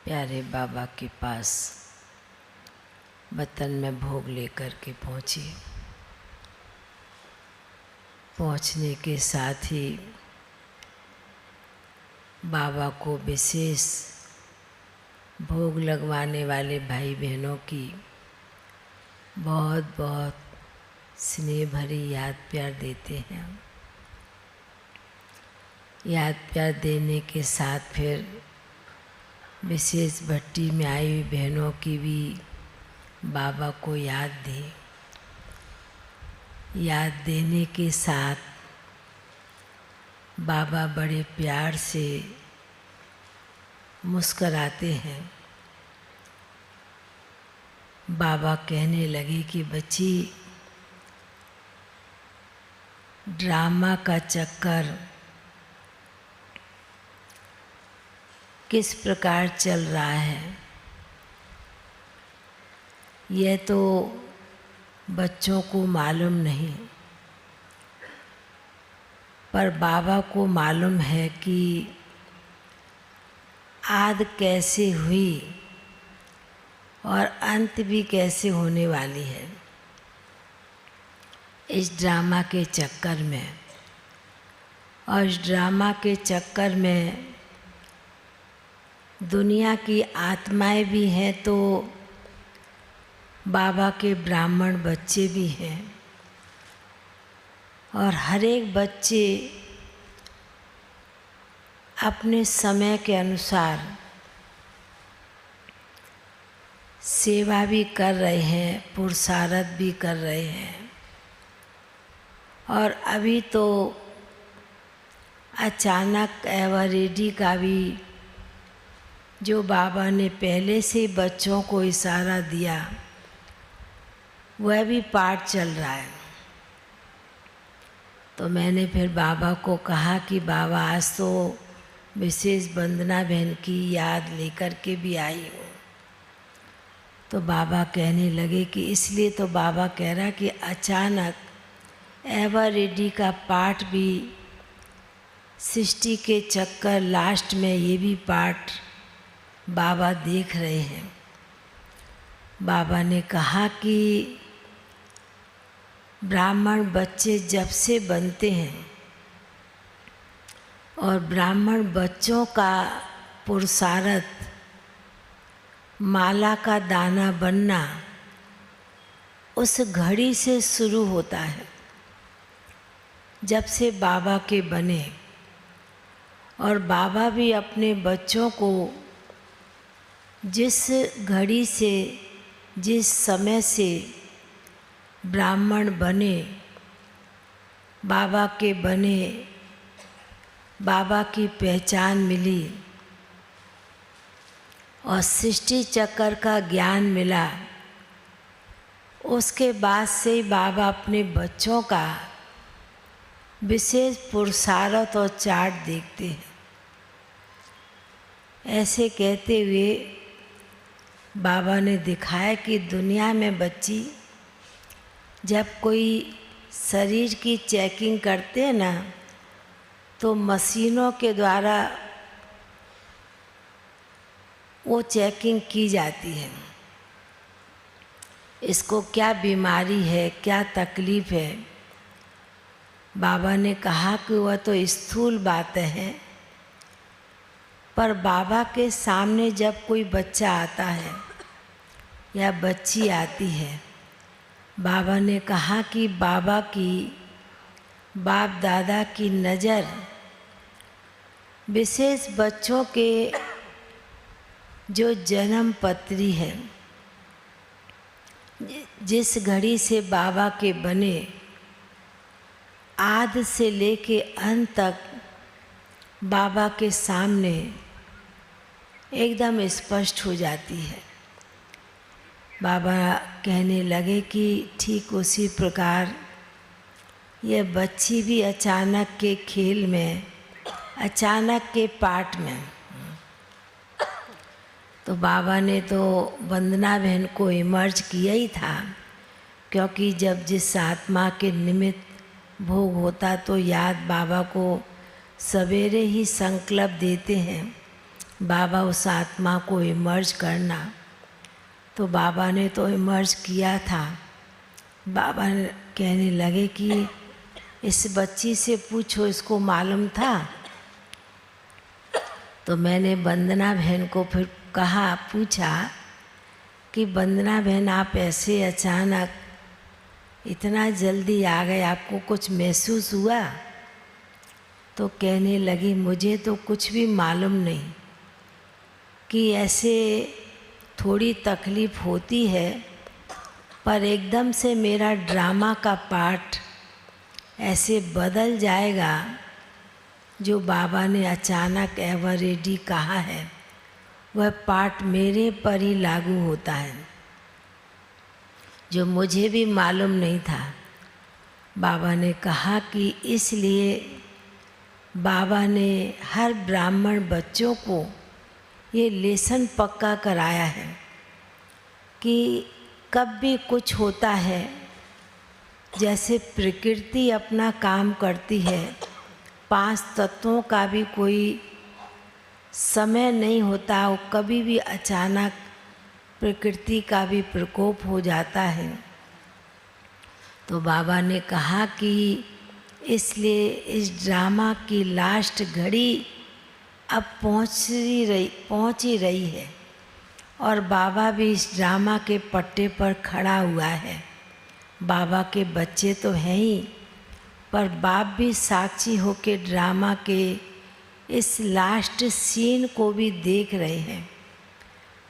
प्यारे बाबा के पास वतन में भोग लेकर के पहुँची। पहुँचने के साथ ही बाबा को विशेष भोग लगवाने वाले भाई बहनों की बहुत बहुत स्नेह भरी याद प्यार देते हैं। याद प्यार देने के साथ फिर विशेष भट्टी में आई हुई बहनों की भी बाबा को याद दी। याद देने के साथ बाबा बड़े प्यार से मुस्कराते हैं। बाबा कहने लगे कि बच्ची, ड्रामा का चक्कर किस प्रकार चल रहा है, यह तो बच्चों को मालूम नहीं, पर बाबा को मालूम है कि आद कैसे हुई और अंत भी कैसे होने वाली है। इस ड्रामा के चक्कर में और इस ड्रामा के चक्कर में दुनिया की आत्माएं भी हैं, तो बाबा के ब्राह्मण बच्चे भी हैं और हर एक बच्चे अपने समय के अनुसार सेवा भी कर रहे हैं, पुरुषार्थ भी कर रहे हैं। और अभी तो अचानक एवरेडी का भी जो बाबा ने पहले से बच्चों को इशारा दिया, वह भी पाठ चल रहा है। तो मैंने फिर बाबा को कहा कि बाबा आज तो विशेष वंदना बहन की याद लेकर के भी आई हूँ। तो बाबा कहने लगे कि इसलिए तो बाबा कह रहा कि अचानक एवर रेडी का पाठ भी सृष्टि के चक्कर लास्ट में ये भी पाठ बाबा देख रहे हैं। बाबा ने कहा कि ब्राह्मण बच्चे जब से बनते हैं और ब्राह्मण बच्चों का पुरुषार्थ माला का दाना बनना उस घड़ी से शुरू होता है जब से बाबा के बने। और बाबा भी अपने बच्चों को जिस घड़ी से, जिस समय से ब्राह्मण बने, बाबा के बने, बाबा की पहचान मिली और सृष्टि चक्र का ज्ञान मिला, उसके बाद से ही बाबा अपने बच्चों का विशेष पुरुषार्थ और चार्ट देखते हैं। ऐसे कहते हुए बाबा ने दिखाया कि दुनिया में बच्ची जब कोई शरीर की चेकिंग करते हैं ना, तो मशीनों के द्वारा वो चेकिंग की जाती है। इसको क्या बीमारी है, क्या तकलीफ़ है। बाबा ने कहा कि वह तो स्थूल बातें हैं, पर बाबा के सामने जब कोई बच्चा आता है या बच्ची आती है, बाबा ने कहा कि बाबा की, बाप दादा की नज़र विशेष बच्चों के जो जन्म पत्री है, जिस घड़ी से बाबा के बने, आद से लेके अंत तक बाबा के सामने एकदम स्पष्ट हो जाती है। बाबा कहने लगे कि ठीक उसी प्रकार यह बच्ची भी अचानक के खेल में, अचानक के पाठ में, तो बाबा ने तो वंदना बहन को इमर्ज किया ही था, क्योंकि जब जिस आत्मा के निमित्त भोग होता तो याद बाबा को सवेरे ही संकल्प देते हैं बाबा उस आत्मा को इमर्ज करना, तो बाबा ने तो इमर्ज किया था। बाबा कहने लगे कि इस बच्ची से पूछो, इसको मालूम था। तो मैंने वंदना बहन को फिर कहा, पूछा कि वंदना बहन, आप ऐसे अचानक इतना जल्दी आ गए, आपको कुछ महसूस हुआ? तो कहने लगी, मुझे तो कुछ भी मालूम नहीं, कि ऐसे थोड़ी तकलीफ़ होती है, पर एकदम से मेरा ड्रामा का पार्ट ऐसे बदल जाएगा। जो बाबा ने अचानक एवर रेडी कहा है, वह पार्ट मेरे पर ही लागू होता है, जो मुझे भी मालूम नहीं था। बाबा ने कहा कि इसलिए बाबा ने हर ब्राह्मण बच्चों को ये लेसन पक्का कराया है कि कब भी कुछ होता है, जैसे प्रकृति अपना काम करती है, 5 तत्वों का भी कोई समय नहीं होता, वो कभी भी अचानक प्रकृति का भी प्रकोप हो जाता है। तो बाबा ने कहा कि इसलिए इस ड्रामा की लास्ट घड़ी अब पहुंच ही रही है, और बाबा भी इस ड्रामा के पट्टे पर खड़ा हुआ है। बाबा के बच्चे तो हैं ही, पर बाप भी साक्षी होके ड्रामा के इस लास्ट सीन को भी देख रहे हैं।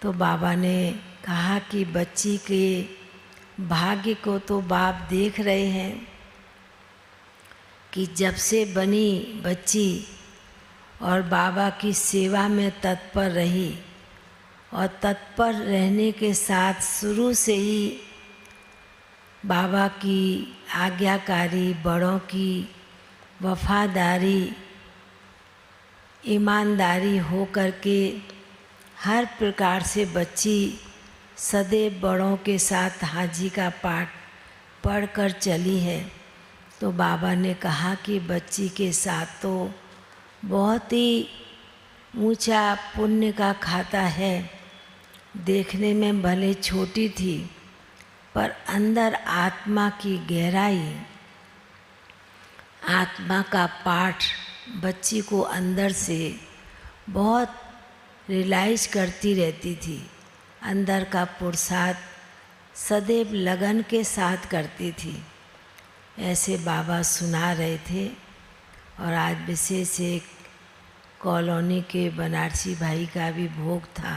तो बाबा ने कहा कि बच्ची के भाग्य को तो बाप देख रहे हैं कि जब से बनी बच्ची और बाबा की सेवा में तत्पर रही, और तत्पर रहने के साथ शुरू से ही बाबा की आज्ञाकारी, बड़ों की वफादारी, ईमानदारी हो करके हर प्रकार से बच्ची सदैव बड़ों के साथ हाजी का पाठ पढ़कर चली है। तो बाबा ने कहा कि बच्ची के साथ तो बहुत ही ऊंचा पुण्य का खाता है। देखने में भले छोटी थी, पर अंदर आत्मा की गहराई, आत्मा का पाठ बच्ची को अंदर से बहुत रियलाइज करती रहती थी। अंदर का पुरुषार्थ सदैव लगन के साथ करती थी। ऐसे बाबा सुना रहे थे। और आज विशेष एक कॉलोनी के बनारसी भाई का भी भोग था।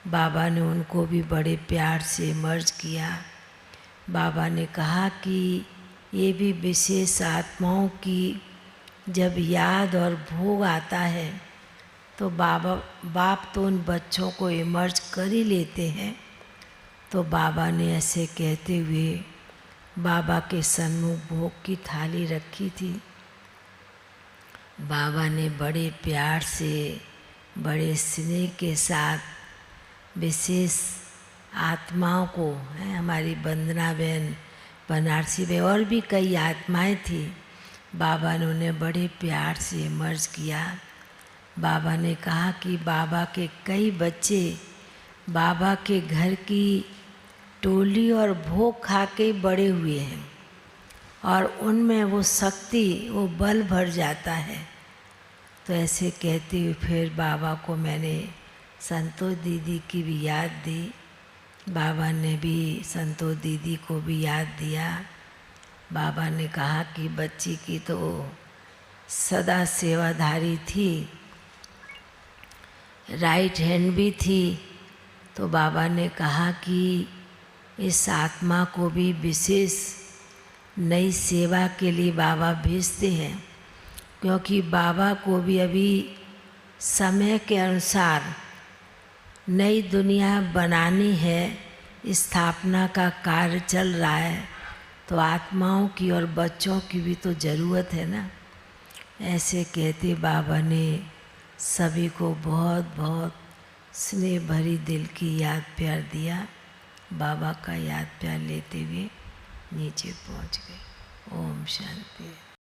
बाबा ने उनको भी बड़े प्यार से मर्ज किया। बाबा ने कहा कि ये भी विशेष आत्माओं की जब याद और भोग आता है, तो बाप तो उन बच्चों को इमर्ज कर ही लेते हैं। तो बाबा ने ऐसे कहते हुए बाबा के सन्मुख भोग की थाली रखी थी। बाबा ने बड़े प्यार से, बड़े स्नेह के साथ विशेष आत्माओं को, है हमारी वंदना बहन, बनारसी बहन और भी कई आत्माएं थी, बाबा ने उन्हें बड़े प्यार से मर्ज किया। बाबा ने कहा कि बाबा के कई बच्चे बाबा के घर की टोली और भोग खा के बड़े हुए हैं, और उनमें वो शक्ति, वो बल भर जाता है। तो ऐसे कहते हुए फिर बाबा को मैंने संतोष दीदी की भी याद दी। बाबा ने भी संतोष दीदी को भी याद दिया। बाबा ने कहा कि बच्ची की तो सदा सेवाधारी थी, राइट हैंड भी थी। तो बाबा ने कहा कि इस आत्मा को भी विशेष नई सेवा के लिए बाबा भेजते हैं, क्योंकि बाबा को भी अभी समय के अनुसार नई दुनिया बनानी है, स्थापना का कार्य चल रहा है। तो आत्माओं की और बच्चों की भी तो ज़रूरत है ना। ऐसे कहते बाबा ने सभी को बहुत बहुत स्नेह भरी दिल की याद प्यार दिया। बाबा का याद प्यार लेते हुए नीचे पहुंच गए। ओम शांति।